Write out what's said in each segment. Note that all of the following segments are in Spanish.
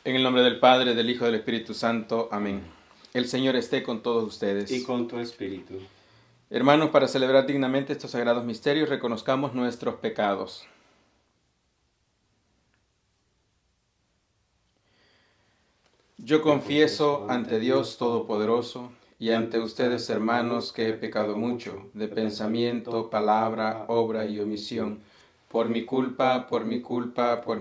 En el nombre del Padre, del Hijo y del Espíritu Santo. Amén. El Señor esté con todos ustedes. Y con tu espíritu. Hermanos, para celebrar dignamente estos sagrados misterios, reconozcamos nuestros pecados. Yo confieso ante Dios Todopoderoso y ante ustedes, hermanos, que he pecado mucho, de pensamiento, palabra, obra y omisión, por mi culpa, por mi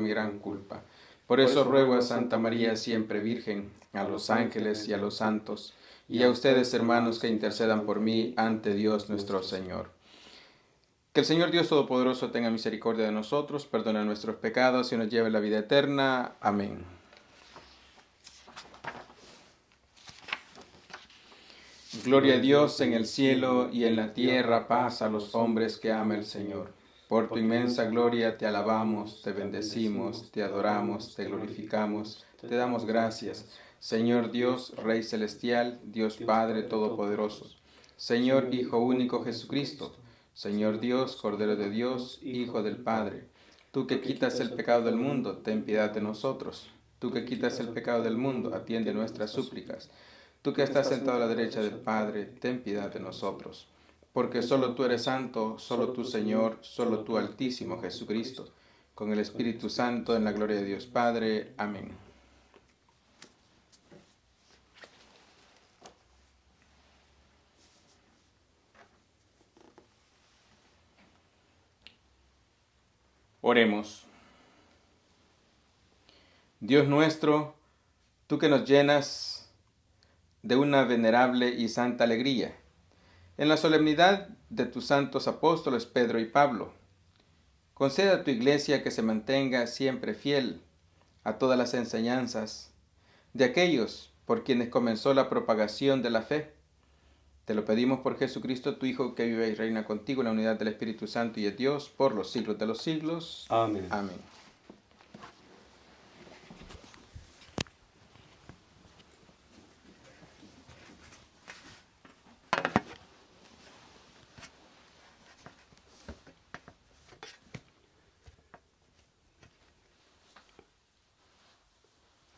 gran culpa. Por eso ruego a Santa María, siempre Virgen, a los ángeles y a los santos, y a ustedes, hermanos, que intercedan por mí ante Dios nuestro Señor. Que el Señor Dios Todopoderoso tenga misericordia de nosotros, perdone nuestros pecados y nos lleve a la vida eterna. Amén. Gloria a Dios en el cielo y en la tierra paz a los hombres que ama el Señor. Por tu inmensa gloria te alabamos, te bendecimos, te adoramos, te glorificamos, te damos gracias. Señor Dios, Rey celestial, Dios Padre todopoderoso. Señor Hijo único Jesucristo. Señor Dios, Cordero de Dios, Hijo del Padre. Tú que quitas el pecado del mundo, ten piedad de nosotros. Tú que quitas el pecado del mundo, atiende nuestras súplicas. Tú que estás sentado a la derecha del Padre, ten piedad de nosotros. Porque solo tú eres santo, solo tú Señor, solo tú Altísimo Jesucristo, con el Espíritu Santo, en la gloria de Dios Padre. Amén. Oremos. Dios nuestro, tú que nos llenas de una venerable y santa alegría, en la solemnidad de tus santos apóstoles Pedro y Pablo, conceda a tu iglesia que se mantenga siempre fiel a todas las enseñanzas de aquellos por quienes comenzó la propagación de la fe. Te lo pedimos por Jesucristo, tu Hijo, que vive y reina contigo en la unidad del Espíritu Santo y es Dios por los siglos de los siglos. Amén. Amén.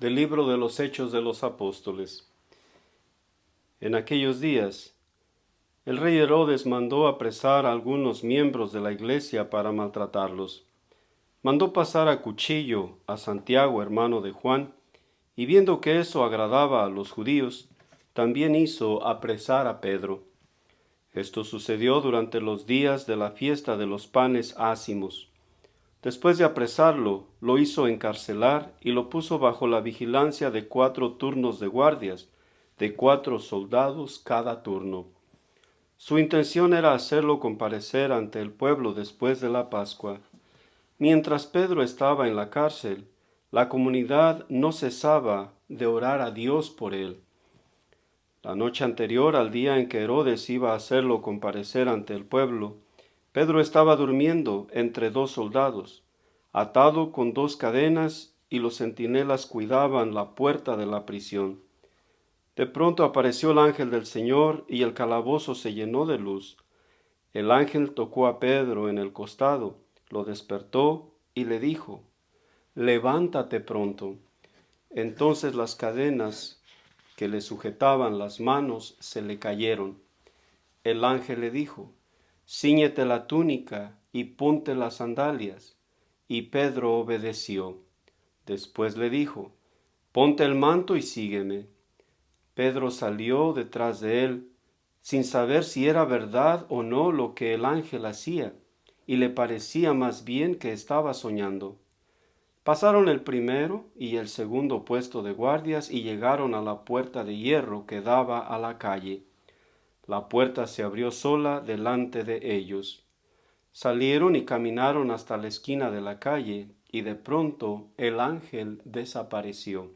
Del libro de los Hechos de los Apóstoles. En aquellos días, el rey Herodes mandó apresar a algunos miembros de la iglesia para maltratarlos. Mandó pasar a cuchillo a Santiago, hermano de Juan, y viendo que eso agradaba a los judíos, también hizo apresar a Pedro. Esto sucedió durante los días de la fiesta de los panes ácimos. Después de apresarlo, lo hizo encarcelar y lo puso bajo la vigilancia de 4 turnos de guardias, de 4 soldados cada turno. Su intención era hacerlo comparecer ante el pueblo después de la Pascua. Mientras Pedro estaba en la cárcel, la comunidad no cesaba de orar a Dios por él. La noche anterior al día en que Herodes iba a hacerlo comparecer ante el pueblo, Pedro estaba durmiendo entre 2 soldados, atado con 2 cadenas, y los centinelas cuidaban la puerta de la prisión. De pronto apareció el ángel del Señor y el calabozo se llenó de luz. El ángel tocó a Pedro en el costado, lo despertó y le dijo: «Levántate pronto». Entonces las cadenas que le sujetaban las manos se le cayeron. El ángel le dijo: «Cíñete la túnica y ponte las sandalias». Y Pedro obedeció. Después le dijo: «Ponte el manto y sígueme». Pedro salió detrás de él, sin saber si era verdad o no lo que el ángel hacía, y le parecía más bien que estaba soñando. Pasaron el primero y el segundo puesto de guardias y llegaron a la puerta de hierro que daba a la calle. La puerta se abrió sola delante de ellos. Salieron y caminaron hasta la esquina de la calle, y de pronto el ángel desapareció.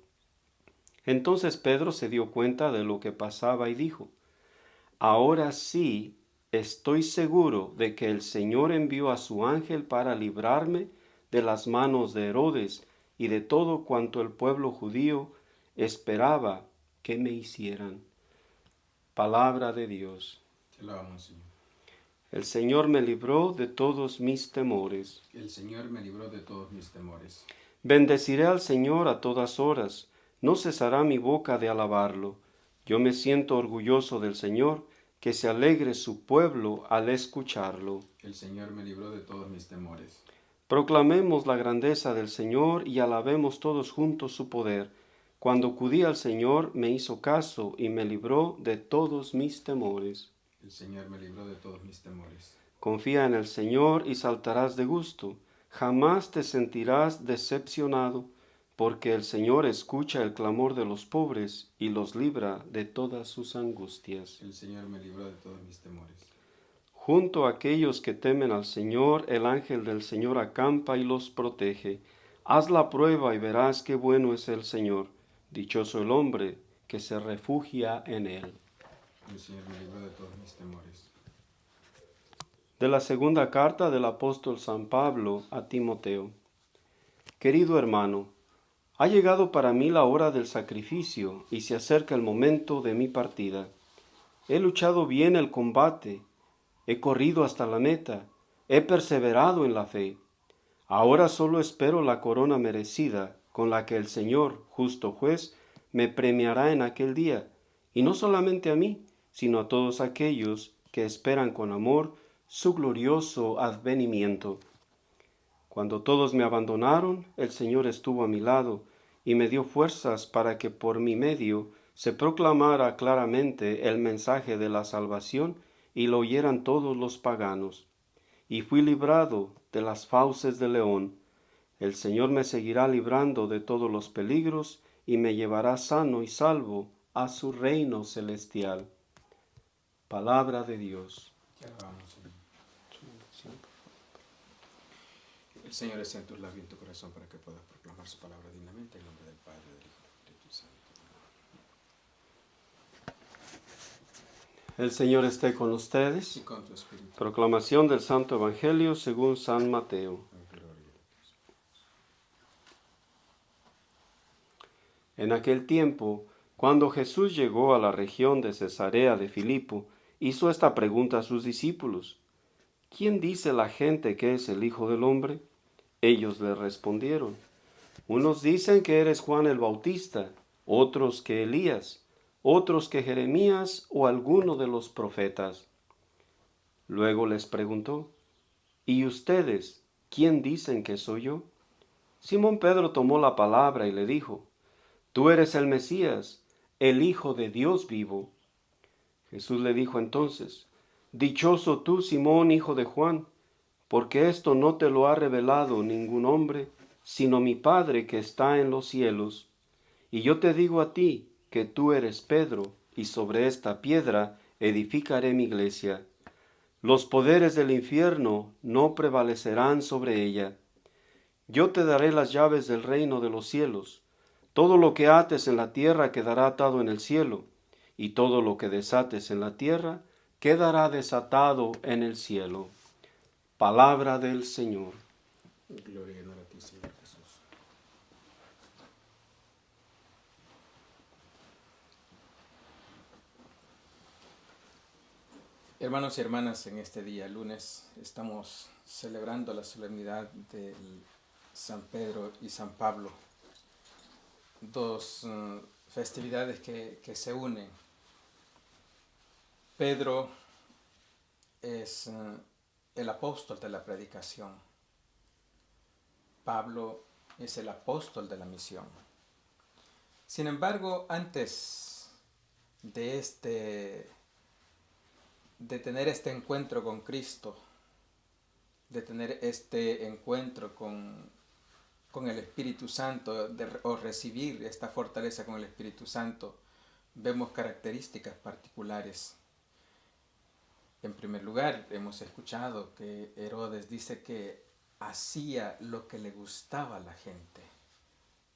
Entonces Pedro se dio cuenta de lo que pasaba y dijo: «Ahora sí estoy seguro de que el Señor envió a su ángel para librarme de las manos de Herodes y de todo cuanto el pueblo judío esperaba que me hicieran». Palabra de Dios. Te alabamos, Señor. El Señor me libró de todos mis temores. El Señor me libró de todos mis temores. Bendeciré al Señor a todas horas, no cesará mi boca de alabarlo. Yo me siento orgulloso del Señor, que se alegre su pueblo al escucharlo. El Señor me libró de todos mis temores. Proclamemos la grandeza del Señor y alabemos todos juntos su poder. Cuando acudí al Señor me hizo caso y me libró de todos mis temores. El Señor me libró de todos mis temores. Confía en el Señor y saltarás de gusto. Jamás te sentirás decepcionado, porque el Señor escucha el clamor de los pobres y los libra de todas sus angustias. El Señor me libró de todos mis temores. Junto a aquellos que temen al Señor, el ángel del Señor acampa y los protege. Haz la prueba y verás qué bueno es el Señor. Dichoso el hombre que se refugia en él. El Señor me libró de todos mis temores. De la segunda carta del apóstol San Pablo a Timoteo. Querido hermano, ha llegado para mí la hora del sacrificio y se acerca el momento de mi partida. He luchado bien el combate, he corrido hasta la meta, he perseverado en la fe. Ahora solo espero la corona merecida, con la que el Señor, justo juez, me premiará en aquel día, y no solamente a mí, sino a todos aquellos que esperan con amor su glorioso advenimiento. Cuando todos me abandonaron, el Señor estuvo a mi lado y me dio fuerzas para que por mi medio se proclamara claramente el mensaje de la salvación y lo oyeran todos los paganos. Y fui librado de las fauces del león. El Señor me seguirá librando de todos los peligros y me llevará sano y salvo a su reino celestial. Palabra de Dios. Te alabamos, Señor. El Señor está en tus labios y en tu corazón para que puedas proclamar su palabra dignamente en nombre del Padre, del Hijo y del Espíritu Santo. El Señor esté con ustedes. Y con tu espíritu. Proclamación del Santo Evangelio según San Mateo. Gloria a Dios. En aquel tiempo, cuando Jesús llegó a la región de Cesarea de Filipo, hizo esta pregunta a sus discípulos: ¿Quién dice la gente que es el Hijo del Hombre? Ellos le respondieron: unos dicen que eres Juan el Bautista, otros que Elías, otros que Jeremías o alguno de los profetas. Luego les preguntó: ¿y ustedes, quién dicen que soy yo? Simón Pedro tomó la palabra y le dijo: Tú eres el Mesías, el Hijo de Dios vivo. Jesús le dijo entonces: Dichoso tú, Simón, hijo de Juan, porque esto no te lo ha revelado ningún hombre, sino mi Padre que está en los cielos. Y yo te digo a ti que tú eres Pedro, y sobre esta piedra edificaré mi iglesia. Los poderes del infierno no prevalecerán sobre ella. Yo te daré las llaves del reino de los cielos. Todo lo que ates en la tierra quedará atado en el cielo, y todo lo que desates en la tierra quedará desatado en el cielo. Palabra del Señor. Gloria y honor a ti, Señor Jesús. Hermanos y hermanas, en este día, lunes, estamos celebrando la solemnidad de San Pedro y San Pablo, dos festividades que se unen. Pedro es el apóstol de la predicación. Pablo es el apóstol de la misión. Sin embargo, antes de tener este encuentro con Cristo, de tener este encuentro con el Espíritu Santo, o recibir esta fortaleza con el Espíritu Santo, vemos características particulares. En primer lugar, hemos escuchado que Herodes dice que hacía lo que le gustaba a la gente.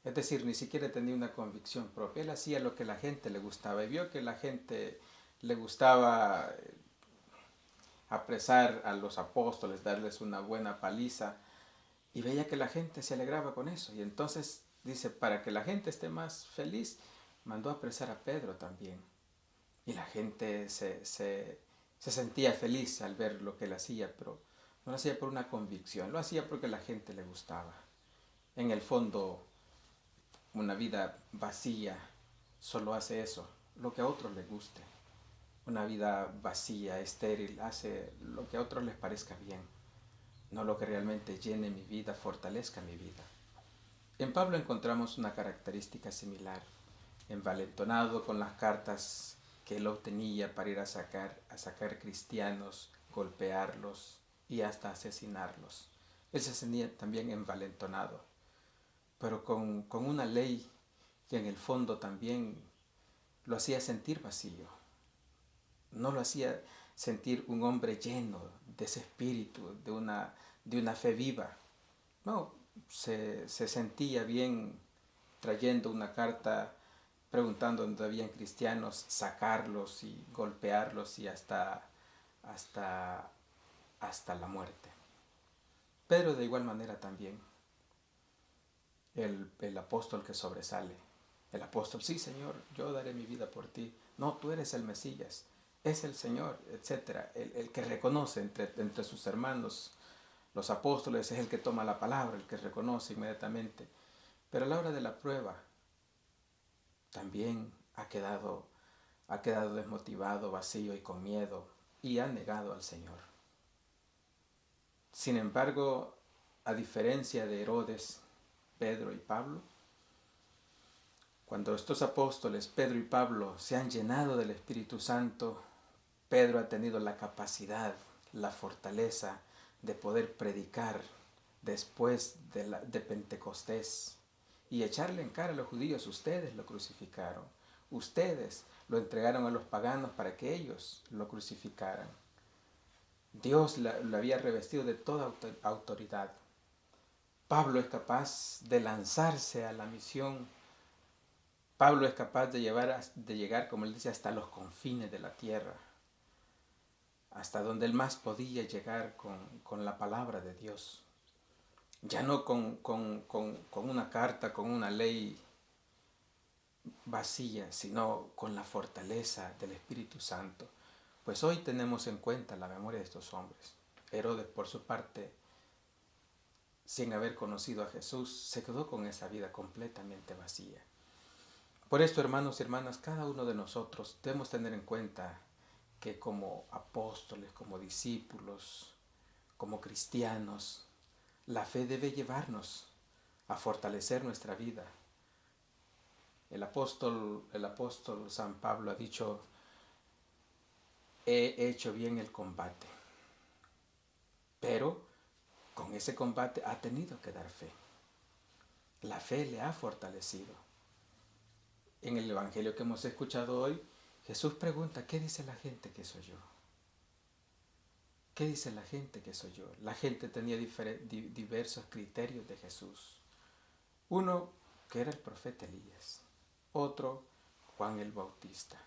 Es decir, ni siquiera tenía una convicción propia. Él hacía lo que a la gente le gustaba y vio que a la gente le gustaba apresar a los apóstoles, darles una buena paliza, y veía que la gente se alegraba con eso. Y entonces dice, para que la gente esté más feliz, mandó a apresar a Pedro también. Y la gente se Se sentía feliz al ver lo que él hacía, pero no lo hacía por una convicción, lo hacía porque a la gente le gustaba. En el fondo, una vida vacía solo hace eso, lo que a otros les guste. Una vida vacía, estéril, hace lo que a otros les parezca bien, no lo que realmente llene mi vida, fortalezca mi vida. En Pablo encontramos una característica similar, envalentonado con las cartas que él obtenía para ir a sacar cristianos, golpearlos y hasta asesinarlos. Él se sentía también envalentonado, pero con una ley que en el fondo también lo hacía sentir vacío. No lo hacía sentir un hombre lleno de ese espíritu, de una fe viva. No, se sentía bien trayendo una carta preguntando dónde habían cristianos, sacarlos y golpearlos y hasta, hasta la muerte. Pedro de igual manera también, el apóstol que sobresale. El apóstol, sí Señor, yo daré mi vida por ti. No, tú eres el Mesías, es el Señor, etc. El que reconoce entre sus hermanos, los apóstoles, es el que toma la palabra, el que reconoce inmediatamente. Pero a la hora de la prueba, también ha quedado desmotivado, vacío y con miedo, y ha negado al Señor. Sin embargo, a diferencia de Herodes, Pedro y Pablo, cuando estos apóstoles, Pedro y Pablo, se han llenado del Espíritu Santo, Pedro ha tenido la capacidad, la fortaleza de poder predicar después de Pentecostés y echarle en cara a los judíos: ustedes lo crucificaron, ustedes lo entregaron a los paganos para que ellos lo crucificaran. Dios lo había revestido de toda autoridad. Pablo es capaz de lanzarse a la misión. Pablo es capaz de llegar, como él dice, hasta los confines de la tierra, hasta donde él más podía llegar con la palabra de Dios. Ya no con una carta, con una ley vacía, sino con la fortaleza del Espíritu Santo. Pues hoy tenemos en cuenta la memoria de estos hombres. Herodes, por su parte, sin haber conocido a Jesús, se quedó con esa vida completamente vacía. Por esto, hermanos y hermanas, cada uno de nosotros debemos tener en cuenta que como apóstoles, como discípulos, como cristianos, la fe debe llevarnos a fortalecer nuestra vida. El apóstol San Pablo ha dicho: he hecho bien el combate, pero con ese combate ha tenido que dar fe. La fe le ha fortalecido. En el evangelio que hemos escuchado hoy, Jesús pregunta: ¿qué dice la gente que soy yo? ¿Qué dice la gente que soy yo? La gente tenía diversos criterios de Jesús. Uno, que era el profeta Elías. Otro, Juan el Bautista.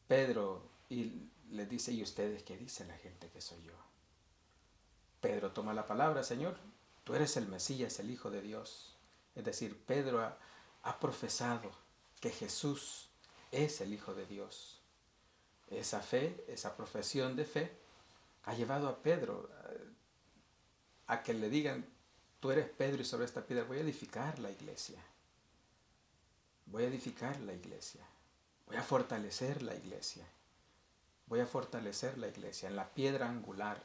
Pedro le dice: ¿y ustedes qué dice la gente que soy yo? Pedro toma la palabra: Señor, tú eres el Mesías, el Hijo de Dios. Es decir, Pedro ha profesado que Jesús es el Hijo de Dios. Esa fe, esa profesión de fe, ha llevado a Pedro a que le digan: tú eres Pedro y sobre esta piedra voy a edificar la iglesia. Voy a edificar la iglesia. Voy a fortalecer la iglesia. Voy a fortalecer la iglesia en la piedra angular.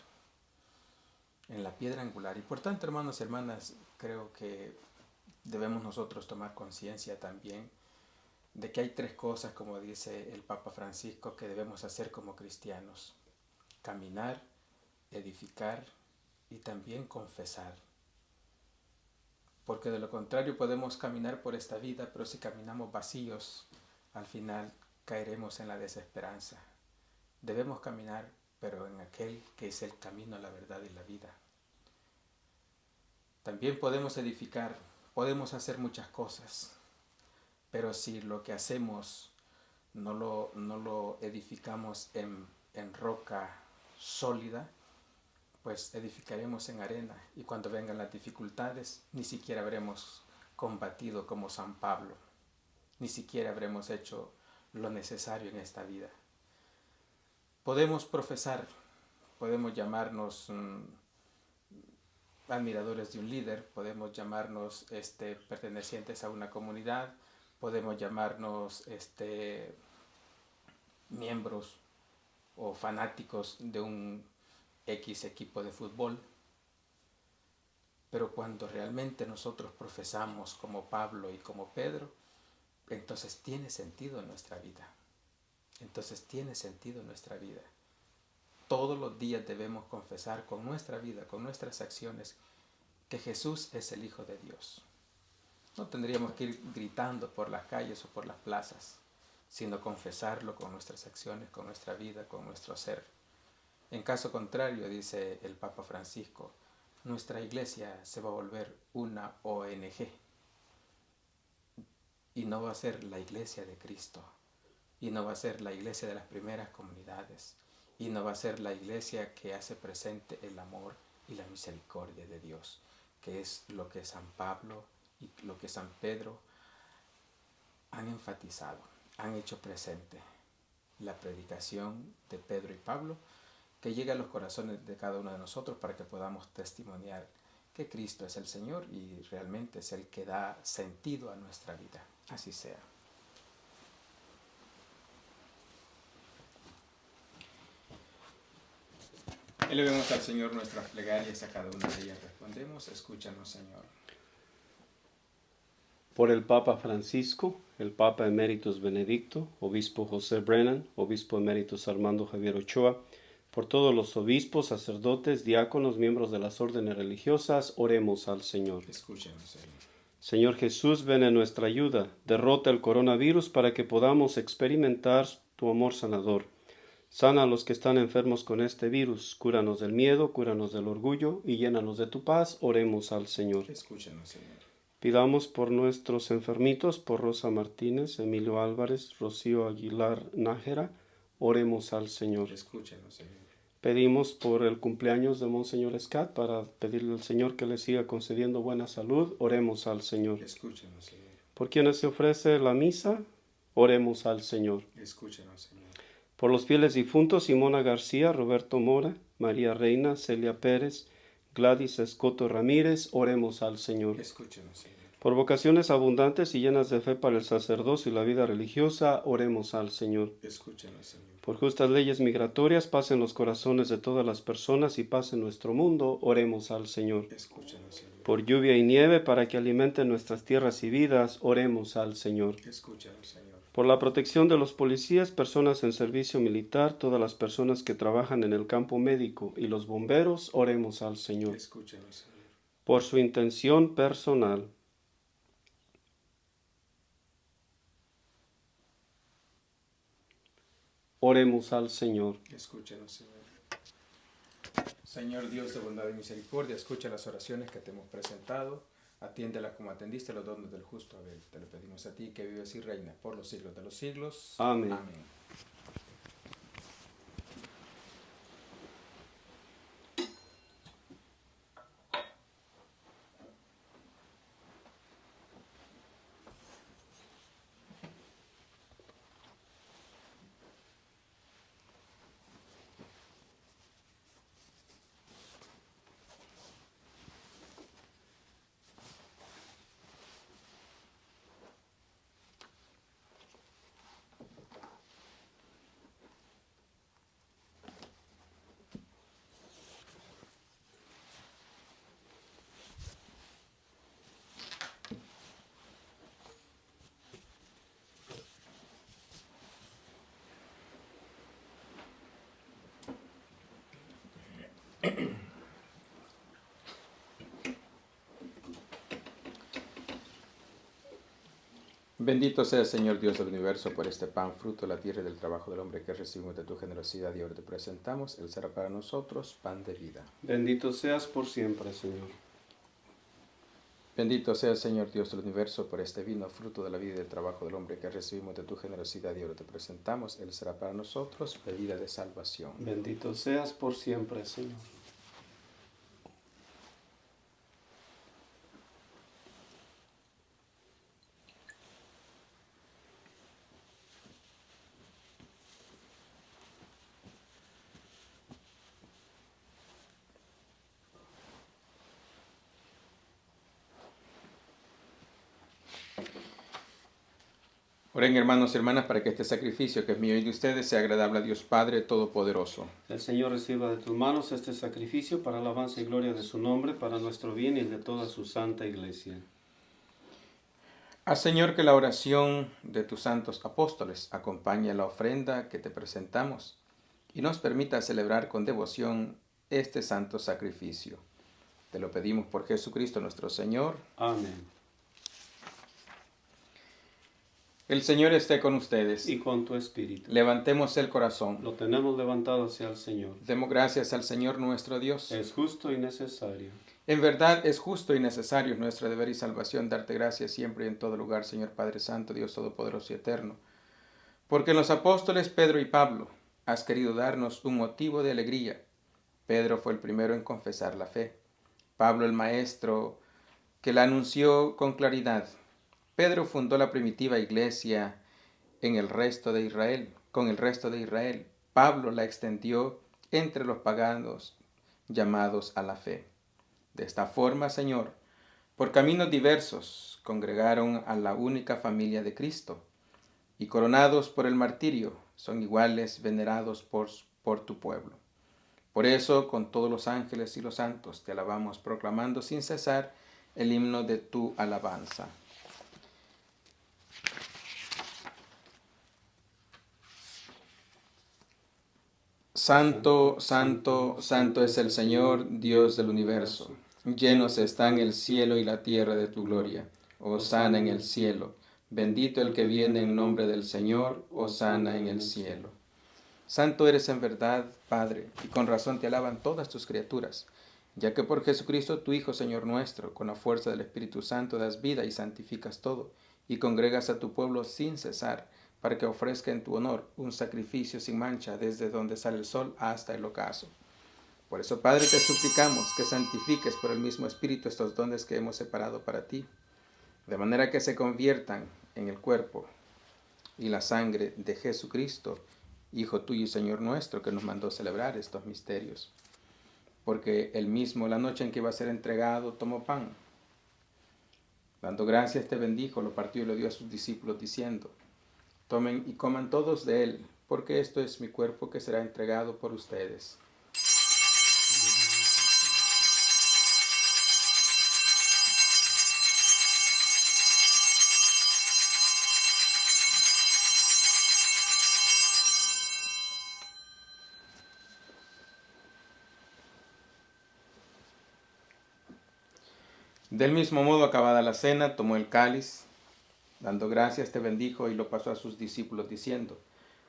En la piedra angular. Y por tanto, hermanos y hermanas, creo que debemos nosotros tomar conciencia también de que hay tres cosas, como dice el Papa Francisco, que debemos hacer como cristianos: caminar, edificar y también confesar. Porque de lo contrario podemos caminar por esta vida, pero si caminamos vacíos, al final caeremos en la desesperanza. Debemos caminar, pero en aquel que es el camino, la verdad y la vida. También podemos edificar, podemos hacer muchas cosas, pero si lo que hacemos no lo edificamos en roca sólida, pues edificaremos en arena, y cuando vengan las dificultades ni siquiera habremos combatido como San Pablo, ni siquiera habremos hecho lo necesario en esta vida. Podemos profesar, podemos llamarnos admiradores de un líder, podemos llamarnos pertenecientes a una comunidad, podemos llamarnos miembros o fanáticos de un X equipo de fútbol. Pero cuando realmente nosotros profesamos como Pablo y como Pedro, entonces tiene sentido en nuestra vida. Entonces tiene sentido en nuestra vida. Todos los días debemos confesar con nuestra vida, con nuestras acciones, que Jesús es el Hijo de Dios. No tendríamos que ir gritando por las calles o por las plazas, sino confesarlo con nuestras acciones, con nuestra vida, con nuestro ser. En caso contrario, dice el Papa Francisco, nuestra iglesia se va a volver una ONG y no va a ser la iglesia de Cristo, y no va a ser la iglesia de las primeras comunidades, y no va a ser la iglesia que hace presente el amor y la misericordia de Dios, que es lo que San Pablo y lo que San Pedro han enfatizado, han hecho presente. La predicación de Pedro y Pablo que llegue a los corazones de cada uno de nosotros para que podamos testimoniar que Cristo es el Señor y realmente es el que da sentido a nuestra vida. Así sea. Elevemos al Señor nuestras plegarias, a cada una de ellas respondemos. Escúchanos, Señor. Por el Papa Francisco, el Papa Eméritus Benedicto, Obispo José Brennan, Obispo Eméritus Armando Javier Ochoa, por todos los obispos, sacerdotes, diáconos, miembros de las órdenes religiosas, oremos al Señor. Escúchanos, Señor. Señor Jesús, ven en nuestra ayuda, derrota el coronavirus para que podamos experimentar tu amor sanador. Sana a los que están enfermos con este virus, cúranos del miedo, cúranos del orgullo y llénanos de tu paz, oremos al Señor. Escúchanos, Señor. Pidamos por nuestros enfermitos, por Rosa Martínez, Emilio Álvarez, Rocío Aguilar Nájera, oremos al Señor. Escúchanos, Señor. Pedimos por el cumpleaños de Monseñor Escat para pedirle al Señor que le siga concediendo buena salud, oremos al Señor. Escúchanos, Señor. Por quienes se ofrece la misa, oremos al Señor. Escúchanos, Señor. Por los fieles difuntos, Simona García, Roberto Mora, María Reina, Celia Pérez, Gladys Escoto Ramírez, oremos al Señor. Escúchanos, Señor. Por vocaciones abundantes y llenas de fe para el sacerdocio y la vida religiosa, oremos al Señor. Escúchanos, Señor. Por justas leyes migratorias, paz en los corazones de todas las personas y paz en nuestro mundo, oremos al Señor. Escúchanos, Señor. Por lluvia y nieve para que alimenten nuestras tierras y vidas, oremos al Señor. Escúchanos, Señor. Por la protección de los policías, personas en servicio militar, todas las personas que trabajan en el campo médico y los bomberos, oremos al Señor. Escúchanos, Señor. Por su intención personal. Oremos al Señor. Escúchanos, Señor. Señor Dios de bondad y misericordia, escucha las oraciones que te hemos presentado. Atiéndelas como atendiste los dones del justo Abel. Te lo pedimos a ti, que vives y reinas por los siglos de los siglos. Amén. Amén. Bendito sea el Señor Dios del universo por este pan, fruto de la tierra y del trabajo del hombre que recibimos de tu generosidad y ahora te presentamos. Él será para nosotros pan de vida. Bendito seas por siempre, Señor. Bendito sea el Señor Dios del universo por este vino, fruto de la vida y del trabajo del hombre que recibimos de tu generosidad y ahora te presentamos. Él será para nosotros bebida de salvación. Bendito seas por siempre, Señor. Oren, hermanos y hermanas, para que este sacrificio que es mío y de ustedes sea agradable a Dios Padre Todopoderoso. El Señor reciba de tus manos este sacrificio para alabanza y gloria de su nombre, para nuestro bien y el de toda su santa iglesia. Haz, Señor, que la oración de tus santos apóstoles acompañe la ofrenda que te presentamos y nos permita celebrar con devoción este santo sacrificio. Te lo pedimos por Jesucristo nuestro Señor. Amén. El Señor esté con ustedes. Y con tu espíritu. Levantemos el corazón. Lo tenemos levantado hacia el Señor. Demos gracias al Señor nuestro Dios. Es justo y necesario. En verdad es justo y necesario, es nuestro deber y salvación darte gracias siempre y en todo lugar, Señor Padre Santo, Dios Todopoderoso y Eterno. Porque en los apóstoles Pedro y Pablo has querido darnos un motivo de alegría. Pedro fue el primero en confesar la fe. Pablo el maestro que la anunció con claridad. Pedro fundó la primitiva iglesia con el resto de Israel. Pablo la extendió entre los paganos llamados a la fe. De esta forma, Señor, por caminos diversos congregaron a la única familia de Cristo y coronados por el martirio son iguales venerados por tu pueblo. Por eso, con todos los ángeles y los santos, te alabamos proclamando sin cesar el himno de tu alabanza. Santo, santo, santo es el Señor, Dios del universo. Llenos están el cielo y la tierra de tu gloria. Hosana en el cielo. Bendito el que viene en nombre del Señor. Hosana en el cielo. Santo eres en verdad, Padre, y con razón te alaban todas tus criaturas, ya que por Jesucristo tu Hijo, Señor nuestro, con la fuerza del Espíritu Santo das vida y santificas todo, y congregas a tu pueblo sin cesar, para que ofrezca en tu honor un sacrificio sin mancha desde donde sale el sol hasta el ocaso. Por eso, Padre, te suplicamos que santifiques por el mismo Espíritu estos dones que hemos separado para ti, de manera que se conviertan en el cuerpo y la sangre de Jesucristo, Hijo tuyo y Señor nuestro, que nos mandó celebrar estos misterios. Porque él mismo, la noche en que iba a ser entregado, tomó pan. Dando gracias, te bendijo, lo partió y lo dio a sus discípulos, diciendo: tomen y coman todos de él, porque esto es mi cuerpo que será entregado por ustedes. Del mismo modo, acabada la cena, tomó el cáliz, dando gracias, te bendijo y lo pasó a sus discípulos, diciendo: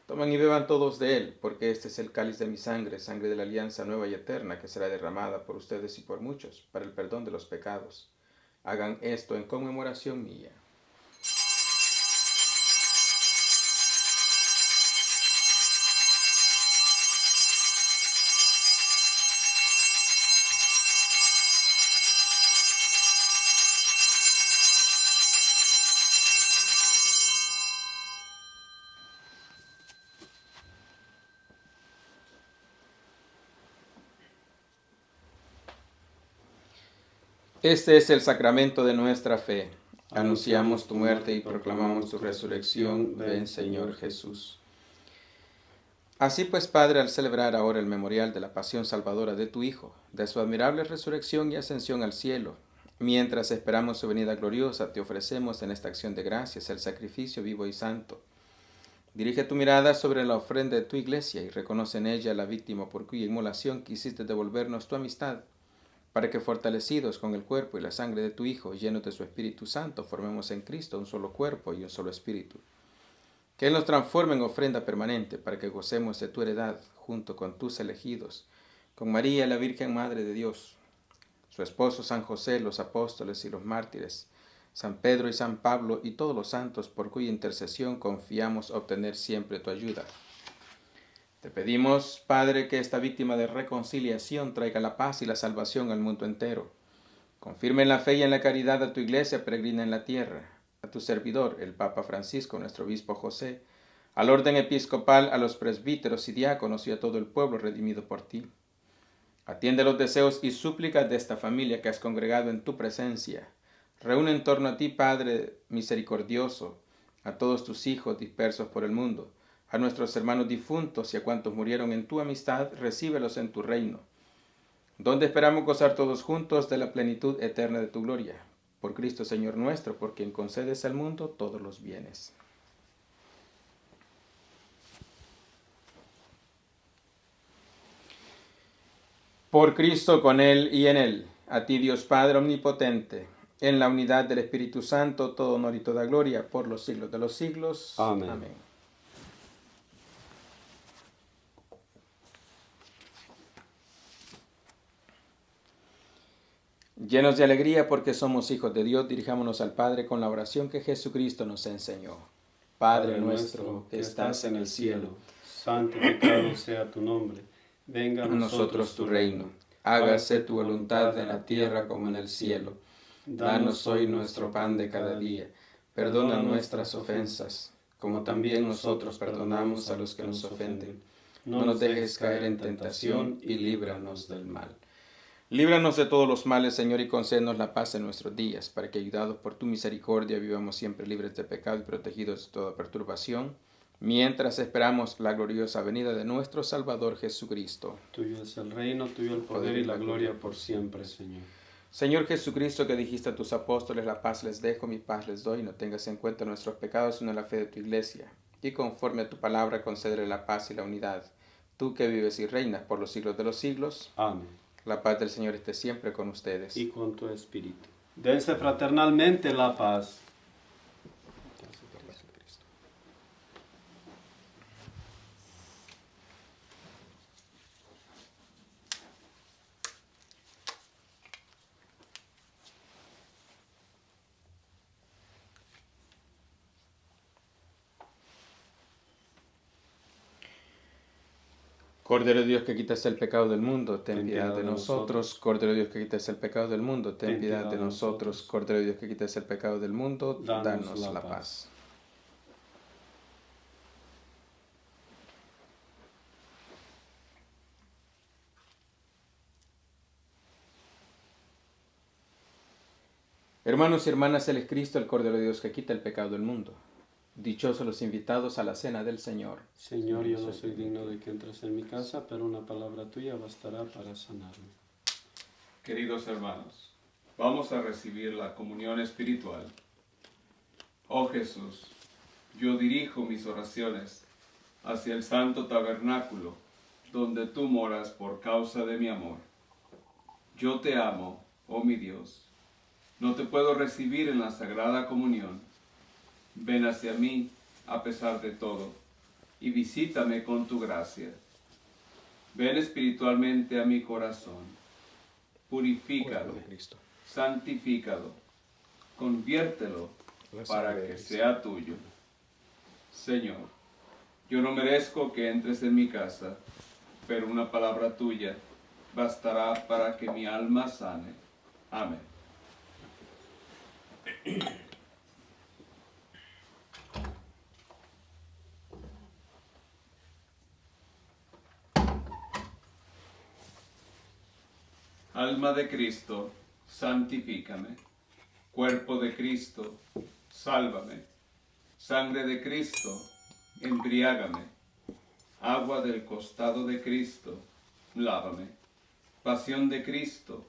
tomen y beban todos de él, porque este es el cáliz de mi sangre, sangre de la alianza nueva y eterna, que será derramada por ustedes y por muchos, para el perdón de los pecados. Hagan esto en conmemoración mía. Este es el sacramento de nuestra fe. Anunciamos tu muerte y proclamamos tu resurrección. Ven, Señor Jesús. Así pues, Padre, al celebrar ahora el memorial de la pasión salvadora de tu Hijo, de su admirable resurrección y ascensión al cielo, mientras esperamos su venida gloriosa, te ofrecemos en esta acción de gracias el sacrificio vivo y santo. Dirige tu mirada sobre la ofrenda de tu iglesia y reconoce en ella la víctima por cuya inmolación quisiste devolvernos tu amistad, para que fortalecidos con el cuerpo y la sangre de tu Hijo, llenos de su Espíritu Santo, formemos en Cristo un solo cuerpo y un solo espíritu. Que Él nos transforme en ofrenda permanente, para que gocemos de tu heredad, junto con tus elegidos, con María, la Virgen Madre de Dios, su esposo San José, los apóstoles y los mártires, San Pedro y San Pablo y todos los santos, por cuya intercesión confiamos obtener siempre tu ayuda. Te pedimos, Padre, que esta víctima de reconciliación traiga la paz y la salvación al mundo entero. Confirme en la fe y en la caridad a tu iglesia peregrina en la tierra, a tu servidor, el Papa Francisco, nuestro obispo José, al orden episcopal, a los presbíteros y diáconos y a todo el pueblo redimido por ti. Atiende los deseos y súplicas de esta familia que has congregado en tu presencia. Reúne en torno a ti, Padre misericordioso, a todos tus hijos dispersos por el mundo, a nuestros hermanos difuntos y a cuantos murieron en tu amistad, recíbelos en tu reino, donde esperamos gozar todos juntos de la plenitud eterna de tu gloria. Por Cristo Señor nuestro, por quien concedes al mundo todos los bienes. Por Cristo, con Él y en Él, a ti Dios Padre Omnipotente, en la unidad del Espíritu Santo, todo honor y toda gloria, por los siglos de los siglos. Amén. Amén. Llenos de alegría porque somos hijos de Dios, dirijámonos al Padre con la oración que Jesucristo nos enseñó. Padre nuestro que estás en el cielo, santificado sea tu nombre. Venga a nosotros tu reino. Hágase tu voluntad en la tierra como en el cielo. Danos hoy nuestro pan de cada día. Perdona nuestras ofensas, como también nosotros perdonamos a los que nos ofenden. No nos dejes caer en tentación y líbranos del mal. Líbranos de todos los males, Señor, y concédenos la paz en nuestros días, para que, ayudados por tu misericordia, vivamos siempre libres de pecado y protegidos de toda perturbación, mientras esperamos la gloriosa venida de nuestro Salvador Jesucristo. Tuyo es el reino, tuyo el poder y la gloria por siempre, Señor. Señor Jesucristo, que dijiste a tus apóstoles, la paz les dejo, mi paz les doy, no tengas en cuenta nuestros pecados, sino la fe de tu iglesia, y conforme a tu palabra concédele la paz y la unidad. Tú que vives y reinas por los siglos de los siglos. Amén. La paz del Señor esté siempre con ustedes. Y con tu espíritu. Dense fraternalmente la paz. Cordero de Dios que quitas el pecado del mundo, ten piedad de nosotros. Cordero de Dios que quitas el pecado del mundo, ten piedad de nosotros. Cordero de Dios que quitas el pecado del mundo, danos la paz. Hermanos y hermanas, Él es Cristo, el Cordero de Dios que quita el pecado del mundo. Dichosos los invitados a la cena del Señor. Señor, yo no soy digno de que entres en mi casa, pero una palabra tuya bastará para sanarme. Queridos hermanos, vamos a recibir la comunión espiritual. Oh Jesús, yo dirijo mis oraciones hacia el santo tabernáculo, donde tú moras por causa de mi amor. Yo te amo, oh mi Dios. No te puedo recibir en la sagrada comunión. Ven hacia mí, a pesar de todo, y visítame con tu gracia. Ven espiritualmente a mi corazón. Purifícalo, santifícalo, conviértelo para que sea tuyo. Señor, yo no merezco que entres en mi casa, pero una palabra tuya bastará para que mi alma sane. Amén. Alma de Cristo, santifícame. Cuerpo de Cristo, sálvame. Sangre de Cristo, embriágame. Agua del costado de Cristo, lávame. Pasión de Cristo,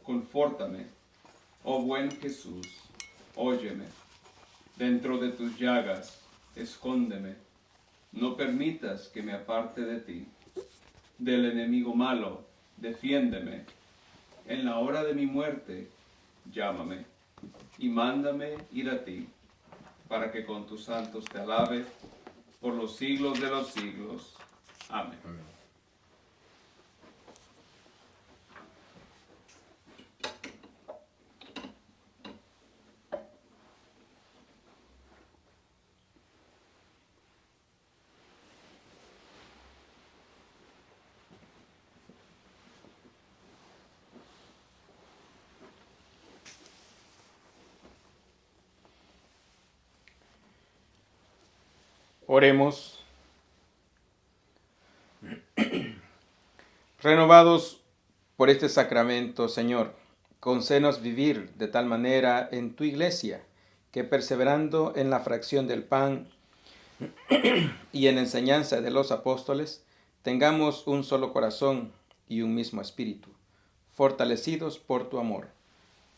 confórtame. Oh buen Jesús, óyeme. Dentro de tus llagas, escóndeme. No permitas que me aparte de ti. Del enemigo malo, defiéndeme. En la hora de mi muerte, llámame y mándame ir a ti, para que con tus santos te alabe por los siglos de los siglos. Amén. Oremos. Renovados por este sacramento, Señor, concédenos vivir de tal manera en tu iglesia, que perseverando en la fracción del pan y en enseñanza de los apóstoles, tengamos un solo corazón y un mismo espíritu, fortalecidos por tu amor.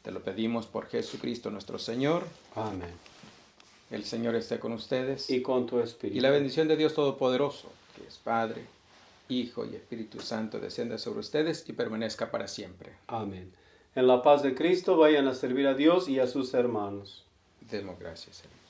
Te lo pedimos por Jesucristo nuestro Señor. Amén. El Señor esté con ustedes. Y con tu espíritu. Y la bendición de Dios Todopoderoso, que es Padre, Hijo y Espíritu Santo, descienda sobre ustedes y permanezca para siempre. Amén. En la paz de Cristo vayan a servir a Dios y a sus hermanos. Demos gracias, Señor.